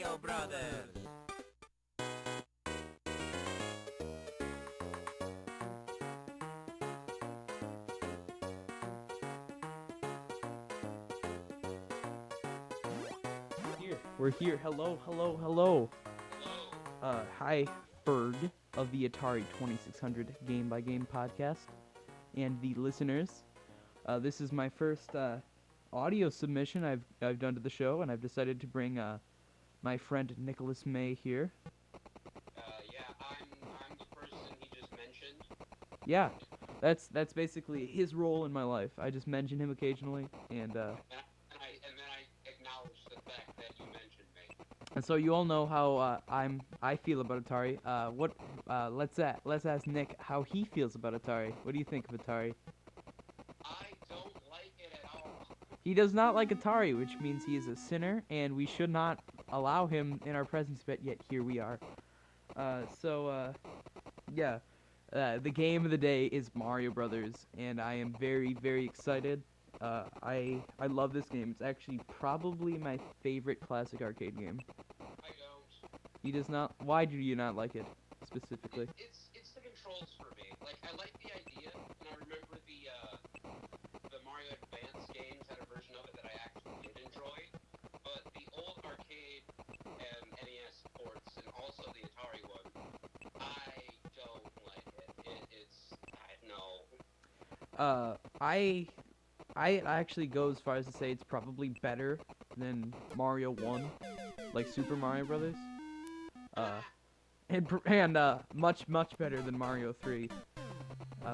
Mario Brothers. We're here. Hello, hello, hello. Hi, Ferg of the Atari 2600 Game by Game podcast, and the listeners. This is my first audio submission I've done to the show, and I've decided to bring my friend Nicholas May here. Yeah, I'm the person he just mentioned. Yeah, that's basically his role in my life. I just mention him occasionally, and And then I acknowledge the fact that you mentioned me. and so you all know how I feel about Atari. Let's ask Nick how he feels about Atari. What do you think of Atari? I don't like it at all. He does not like Atari, which means he is a sinner, and we should not allow him in our presence. But yet here we are. Yeah. The game of the day is Mario Brothers, and I am very, very excited. I love this game. It's actually probably my favorite classic arcade game. I don't. He does not. Why do you not like it specifically? It's the controls for me. Like, I like the idea, and I remember the Mario Advance games had a version of it that I actually did enjoy. But the old arcade and NES ports, and also the Atari one, I don't like it. No. I actually go as far as to say it's probably better than Mario 1, like Super Mario Brothers. And much better than Mario 3,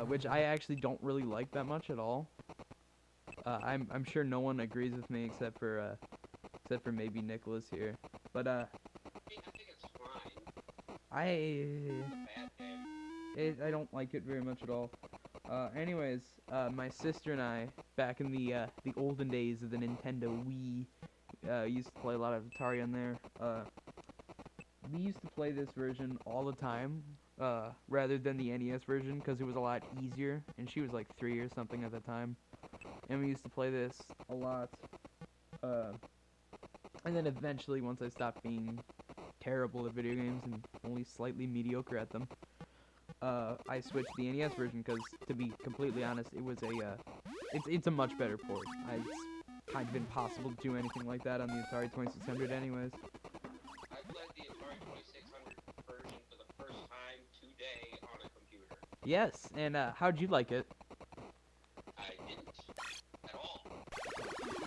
which I actually don't really like that much at all. I'm sure no one agrees with me except for maybe Nicholas here. But I think it's fine. I It's a bad game. I don't like it very much at all. Anyways, my sister and I, back in the olden days of the Nintendo Wii, used to play a lot of Atari on there. We used to play this version all the time, rather than the NES version, because it was a lot easier, and she was like 3 or something at the time. And we used to play this a lot. And then eventually, once I stopped being terrible at video games and only slightly mediocre at them, I switched to the NES version because, to be completely honest, it was it's a much better port. It's kind of impossible to do anything like that on the Atari 2600 anyways. I played the Atari 2600 version for the first time today on a computer. Yes, and how'd you like it? I didn't at all.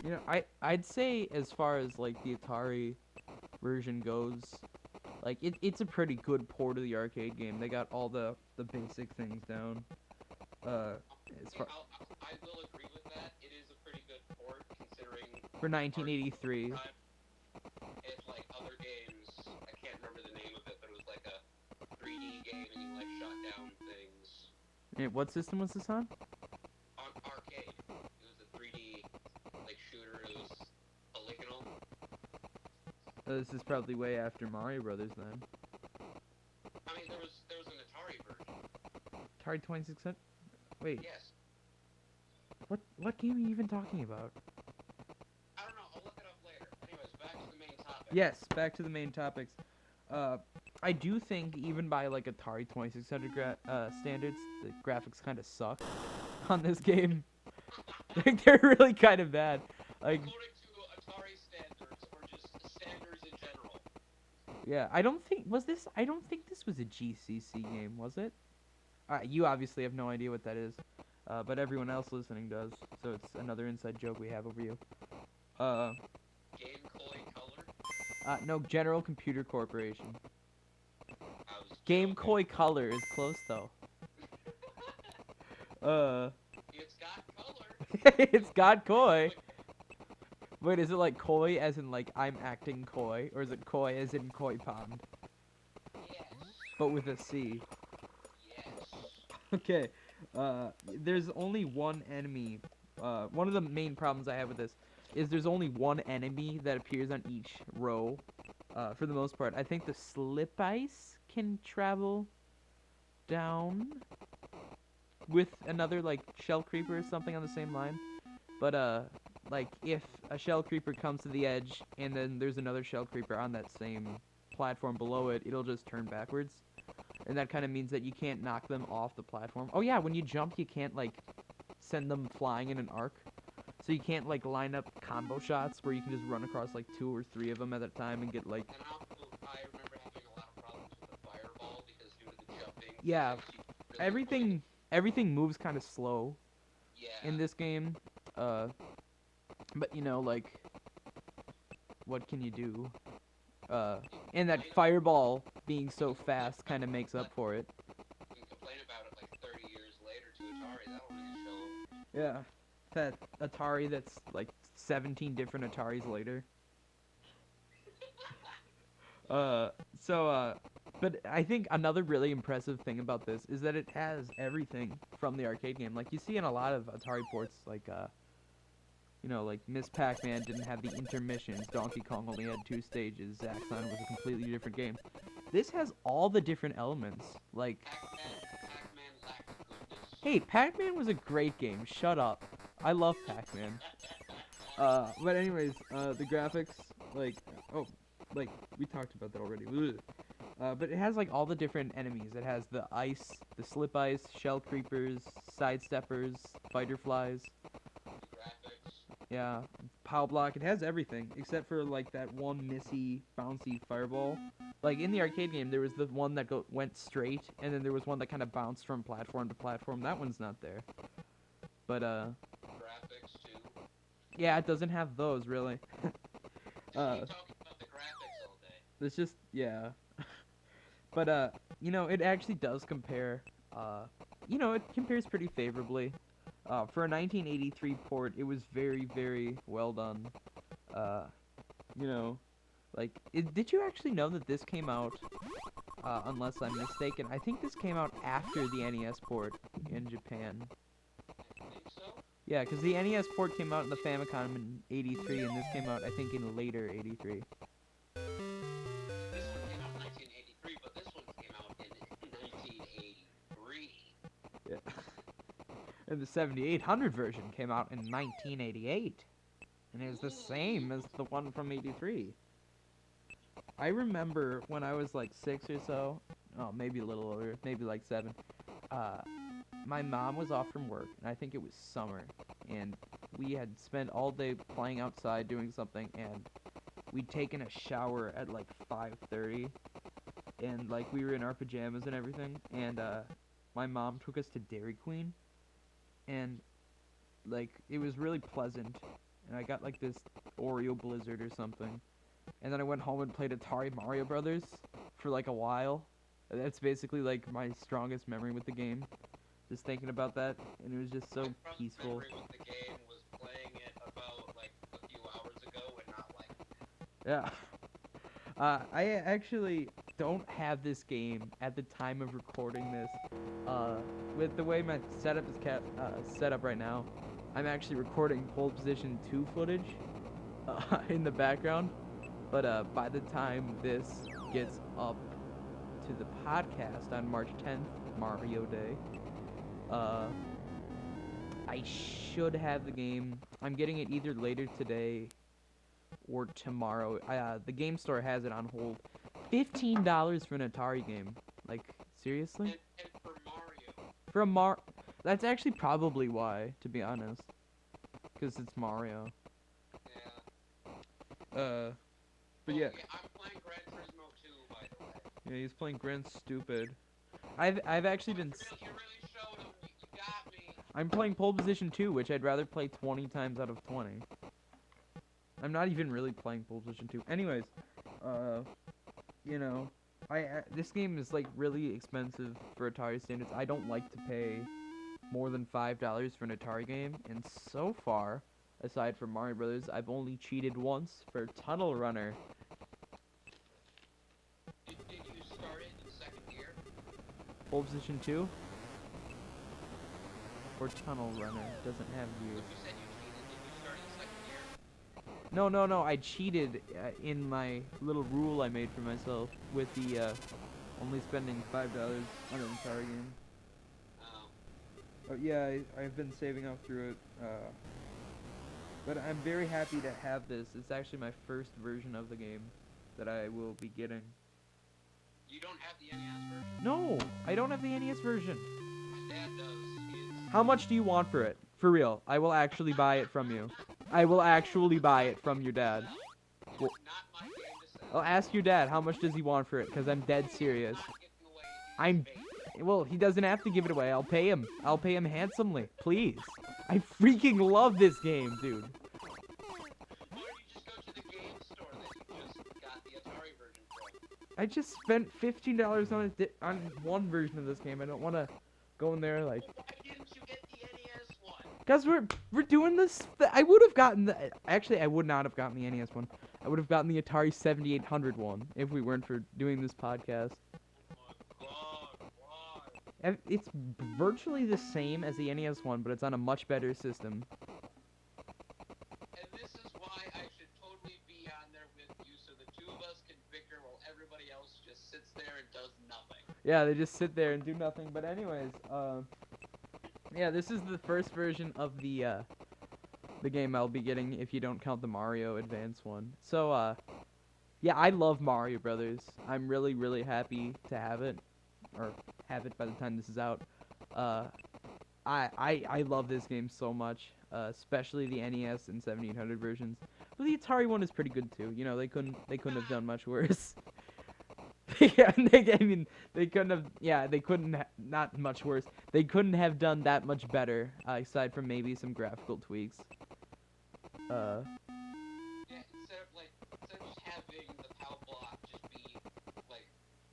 You know, I'd say as far as like the Atari version goes, like it's a pretty good port of the arcade game. They got all the basic things down. As far I will agree with that. It is a pretty good port considering for 1983. it's like other games. I can't remember the name of it, but it was like a 3D game and you like shot down things What system was this on? on arcade. It was a 3D like shooter. It was polygonal. This is probably way after Mario Brothers then. I mean, there was an Atari version. Atari 2600. Wait, Yes. what game are you even talking about? I don't know. I'll look it up later. Anyways, back to the main topic. Yes, back to the main topics. I do think even by like Atari 2600 standards, the graphics kind of suck on this game. Like they're really kind of bad. Like According to Atari standards, or just standards in general. yeah, I don't think this was a GCC game, was it? You obviously have no idea what that is, but everyone else listening does. So it's another inside joke we have over you. Game Koi Color. No, General Computer Corporation. I was Game joking. Koi Color is close though. It's got color. It's got koi. Wait, is it like koi as in like I'm acting coy, or is it koi as in koi pond, Yes. but with a C? Yes. Okay. There's only one enemy. One of the main problems I have with this is there's only one enemy that appears on each row. For the most part, I think the slip ice can travel down with another like shell creeper or something on the same line, but like if a shell creeper comes to the edge and then there's another shell creeper on that same platform below it, it'll just turn backwards. And that kind of means that you can't knock them off the platform. Oh yeah, when you jump, you can't like send them flying in an arc. So you can't like line up combo shots where you can just run across like 2 or 3 of them at a time and get like. And I remember having a lot of problems with the fireball because due to the jumping. Yeah, Really everything moves kind of slow yeah. in this game. But you know, like, what can you do? And that fireball being so fast kind of makes up for it. You can complain about it like 30 years later to Atari. That'll really show. Yeah, that Atari that's like 17 different Ataris later. But I think another really impressive thing about this is that it has everything from the arcade game. Like you see in a lot of Atari ports, like you know, like Miss Pac-Man didn't have the intermissions. Donkey Kong only had 2 stages. Zaxxon was a completely different game. This has all the different elements. Like, Pac-Man lacks goodness. hey, Pac-Man was a great game. Shut up. I love Pac-Man. But anyways, the graphics, like, oh, like we talked about that already. But it has like all the different enemies. It has the ice, the slip ice, shell creepers, sidesteppers, fighter flies. Graphics. Yeah, pow block. It has everything except for like that one missy, bouncy fireball. Like in the arcade game, there was the one that went straight, and then there was one that kind of bounced from platform to platform. That one's not there. But Graphics too. yeah, it doesn't have those really. Just keep talking about the graphics all day. It's just yeah. But you know, it actually does compare. You know, it compares pretty favorably. For a 1983 port, it was very, very well done. You know, like, did you actually know that this came out? Unless I'm mistaken, I think this came out after the NES port in Japan. I think so. Yeah, because the NES port came out in the Famicom in '83, and this came out, I think, in later '83. This one came out in 1983, but this one came out in 1983. Yeah. And the 7800 version came out in 1988. And it was the same as the one from '83. I remember when I was like 6 or so, oh, maybe a little older, maybe like 7, my mom was off from work, and I think it was summer, and we had spent all day playing outside doing something, and we'd taken a shower at like 5:30, and like we were in our pajamas and everything, and my mom took us to Dairy Queen, and like it was really pleasant, and I got like this Oreo Blizzard or something, and then I went home and played Atari Mario Brothers for like a while. That's basically like my strongest memory with the game, just thinking about that, and it was just so My first peaceful. memory with the game was playing it about like a few hours ago and not like. Yeah. I actually don't have this game at the time of recording this. With the way my setup is set up right now, I'm actually recording pole position 2 footage in the background. But by the time this gets up to the podcast on March 10th, Mario Day, I should have the game. I'm getting it either later today or tomorrow. The game store has it on hold. $15 for an Atari game. Like, seriously? And for Mario. For that's actually probably why, to be honest. Because it's Mario. Yeah. But yeah. Okay, I'm playing Gran Turismo 2, by the way. Yeah, he's playing Gran Stupid. I've actually been. You really showed him. You got me. I'm playing Pole Position 2, which I'd rather play 20 times out of 20. I'm not even really playing Pole Position 2. Anyways, you know, this game is like really expensive for Atari standards. I don't like to pay more than $5 for an Atari game, and so far, aside from Mario Brothers, I've only cheated once for Tunnel Runner. Did you start it in second gear? Pole Position 2? Or Tunnel Runner doesn't have You views. said you cheated. Did you start in second gear? No, I cheated in my little rule I made for myself with the only spending $5 on an Atari game. Oh. Yeah, I've been saving up through it. But I'm very happy to have this. It's actually my first version of the game that I will be getting. You don't have the NES version? No, I don't have the NES version. My dad does. How much do you want for it? For real, I will actually buy it from you. I will actually buy it from your dad. It's Well, not my game to sell. I'll ask your dad how much does he want for it, because I'm dead serious. Not giving away his I'm... baby. Well, he doesn't have to give it away. I'll pay him. I'll pay him handsomely. Please. I freaking love this game, dude. Why don't you just go to the game store that you just got the Atari version from? I just spent $15 on one version of this game. I don't want to go in there like... Why didn't you get the NES one? Because we're doing this... I would have gotten the... Actually, I would not have gotten the NES one. I would have gotten the Atari 7800 one if we weren't for doing this podcast. Oh my god, why? It's virtually the same as the NES one, but it's on a much better system. And this is why I should totally be on there with you so the two of us can bicker while everybody else just sits there and does nothing. Yeah, they just sit there and do nothing. But anyways, yeah, this is the first version of the game I'll be getting if you don't count the Mario Advance one. So, yeah, I love Mario Brothers. I'm really, really happy to have it, or have it by the time this is out. I love this game so much, especially the NES and 7800 versions. But the Atari one is pretty good too. You know, they couldn't have done much worse. Yeah, they couldn't have. Yeah, they couldn't. Not much worse. They couldn't have done that much better, aside from maybe some graphical tweaks. Yeah, instead of just having the POW block just be like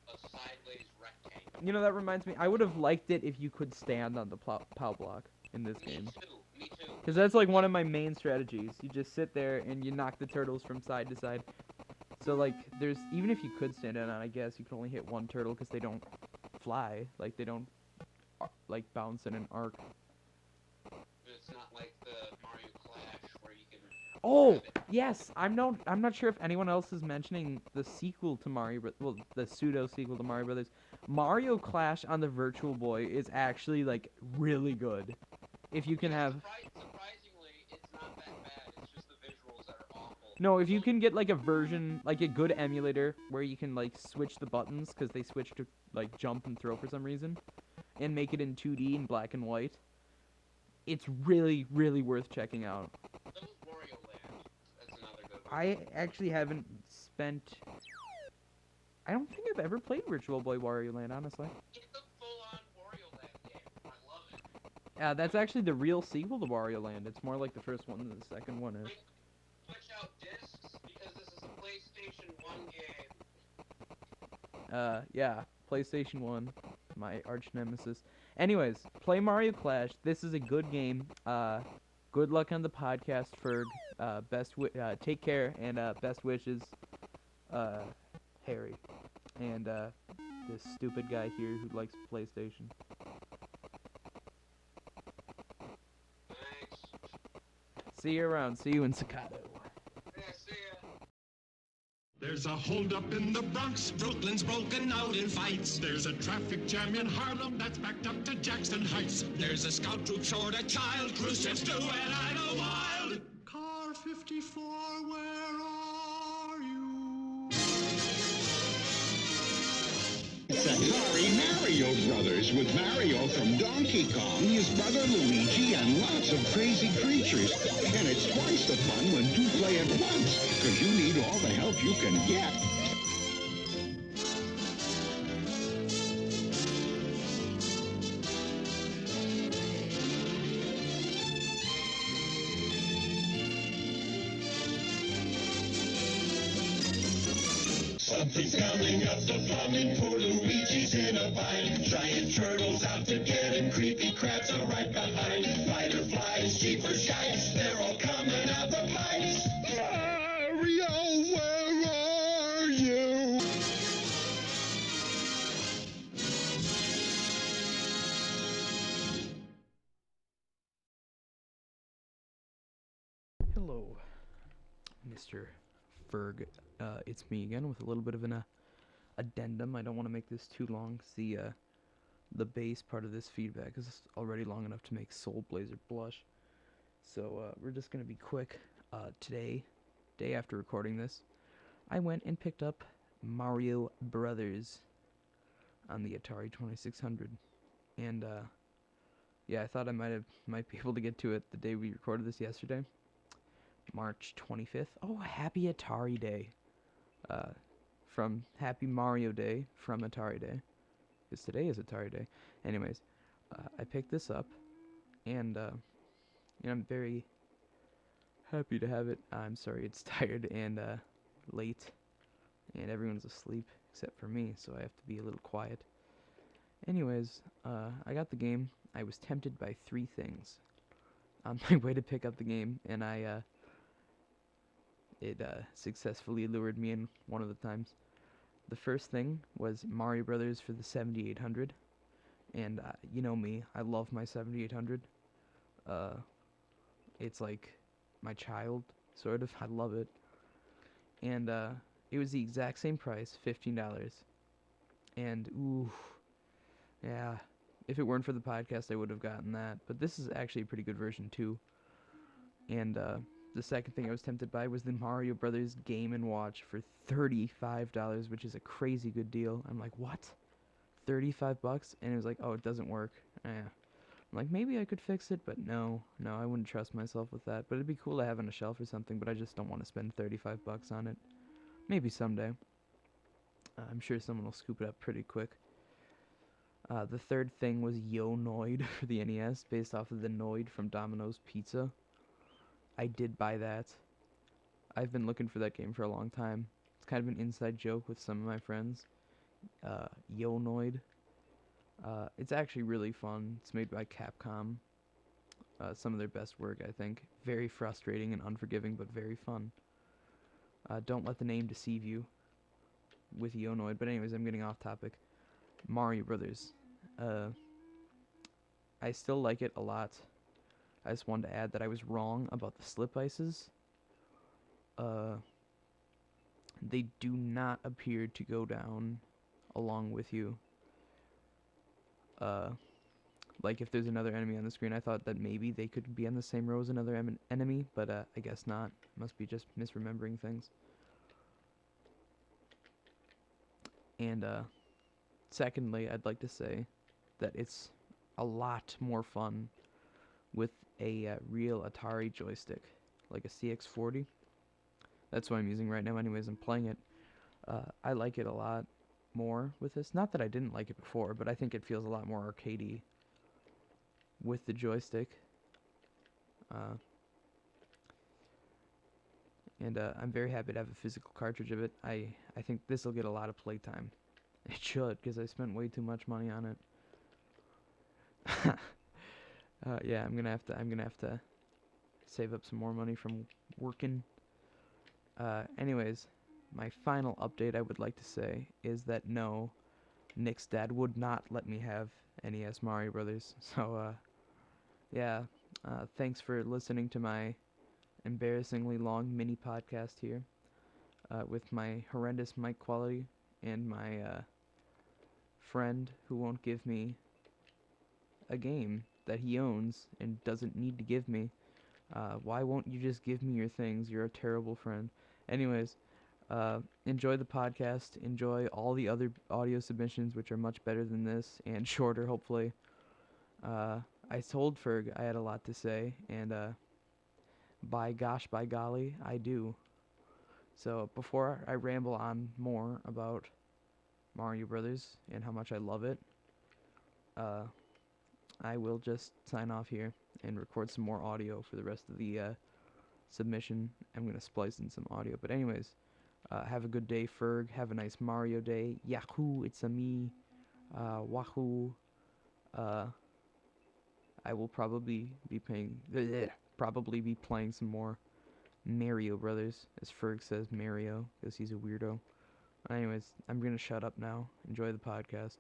a sideways rectangle. You know, that reminds me. I would have liked it if you could stand on the POW block in this game. Me too. Because that's like one of my main strategies. You just sit there and you knock the turtles from side to side. So like, there's even if you could stand on it, I guess you can only hit one turtle because they don't fly. Like they don't like bounce in an arc. It's not like the Mario Clash where you can. Oh yes, I'm not sure if anyone else is mentioning the sequel to Mario, well, the pseudo sequel to Mario Brothers. Mario Clash on the Virtual Boy is actually like really good. If you can have. Surprisingly, it's not that bad. It's just the visuals that are awful. No, if you can get like a version, like a good emulator where you can like switch the buttons because they switch to like jump and throw for some reason, and make it in 2D in black and white, it's really, really worth checking out. So is Wario Land. That's another good one. I actually haven't spent. I don't think I've ever played Virtual Boy Wario Land, honestly. It's a full-on Wario Land game. I love it. Yeah, that's actually the real sequel to Wario Land. It's more like the first one than the second one is. Switch out discs because this is a PlayStation 1 game. Yeah, PlayStation 1, my arch nemesis. Anyways, play Mario Clash. This is a good game. Good luck on the podcast, Ferg. Take care and best wishes, Harry, and this stupid guy here who likes PlayStation. Thanks. See you around. See you in Staccato. Yeah, see ya. There's a holdup in the Bronx. Brooklyn's broken out in fights. There's a traffic jam in Harlem that's backed up to Jackson Heights. There's a scout troop short a child. Cruise ships do and I know wild. Car 54, where are you? It's Atari Mario Brothers with Mario from Donkey Kong, his brother Luigi, and lots of crazy creatures. And it's twice the fun when two play at once, because you need all the help you can get. Something's coming up the plumbing. Poor Luigi's in a bind. Giant turtles out to get him. Creepy crabs are right behind. Fighter flies, jeepers, yikes. They're all coming out the pipes. Mario, where are you? Hello, Mr. Ferg. It's me again with a little bit of an addendum. I don't want to make this too long. The bass part of this feedback is already long enough to make Soul Blazer blush. So we're just gonna be quick. Today, day after recording this, I went and picked up Mario Brothers on the Atari 2600, and yeah, I thought I might be able to get to it the day we recorded this yesterday, March 25th. Oh, happy Atari Day! From Happy Mario Day from Atari Day, because today is Atari Day. Anyways, I picked this up, and I'm very happy to have it. I'm sorry it's tired and late, and everyone's asleep except for me, so I have to be a little quiet. Anyways, I got the game. I was tempted by 3 things on my way to pick up the game, and it successfully lured me in one of the times. The first thing was Mario Brothers for the 7800, and you know me, I love my 7800. It's like my child, sort of. I love it. And it was the exact same price, $15. And ooh, yeah, if it weren't for the podcast, I would have gotten that. But this is actually a pretty good version too. And the second thing I was tempted by was the Mario Brothers Game & Watch for $35, which is a crazy good deal. I'm like, what? $35? And it was like, oh, it doesn't work. I'm like, maybe I could fix it, but no, I wouldn't trust myself with that. But it'd be cool to have on a shelf or something, but I just don't want to spend $35 on it. Maybe someday. I'm sure someone will scoop it up pretty quick. The third thing was Yo Noid for the NES, based off of the Noid from Domino's Pizza. I did buy that. I've been looking for that game for a long time. It's kind of an inside joke with some of my friends. Yo Noid. It's actually really fun. It's made by Capcom. Some of their best work, I think. Very frustrating and unforgiving, but very fun. Don't let the name deceive you with Yo Noid. But anyways, I'm getting off topic. Mario Brothers. I still like it a lot. I just wanted to add that I was wrong about the slip ices. They do not appear to go down along with you. Like if there's another enemy on the screen, I thought that maybe they could be on the same row as another enemy, but I guess not. Must be just misremembering things. And secondly, I'd like to say that it's a lot more fun with a real Atari joystick, like a CX40. That's what I'm using right now anyways. I'm playing it. I like it a lot more with this. Not that I didn't like it before, but I think it feels a lot more arcadey with the joystick. And I'm very happy to have a physical cartridge of it. I think this will get a lot of playtime. It should, because I spent way too much money on it. Yeah, I'm gonna have to save up some more money from working. Anyways, my final update I would like to say is that no, Nick's dad would not let me have NES Mario Brothers. So yeah, thanks for listening to my embarrassingly long mini podcast here with my horrendous mic quality and my friend who won't give me a game that he owns and doesn't need to give me. Why won't you just give me your things? You're a terrible friend. Anyways, enjoy the podcast. Enjoy all the other audio submissions, which are much better than this and shorter, hopefully. I told Ferg I had a lot to say, and by gosh, by golly, I do. So before I ramble on more about Mario Brothers and how much I love it, I will just sign off here and record some more audio for the rest of the submission. I'm going to splice in some audio. But anyways, have a good day, Ferg. Have a nice Mario day. Yahoo, it's a me. Wahoo. I will probably be playing some more Mario Brothers, as Ferg says Mario, because he's a weirdo. Anyways, I'm going to shut up now. Enjoy the podcast.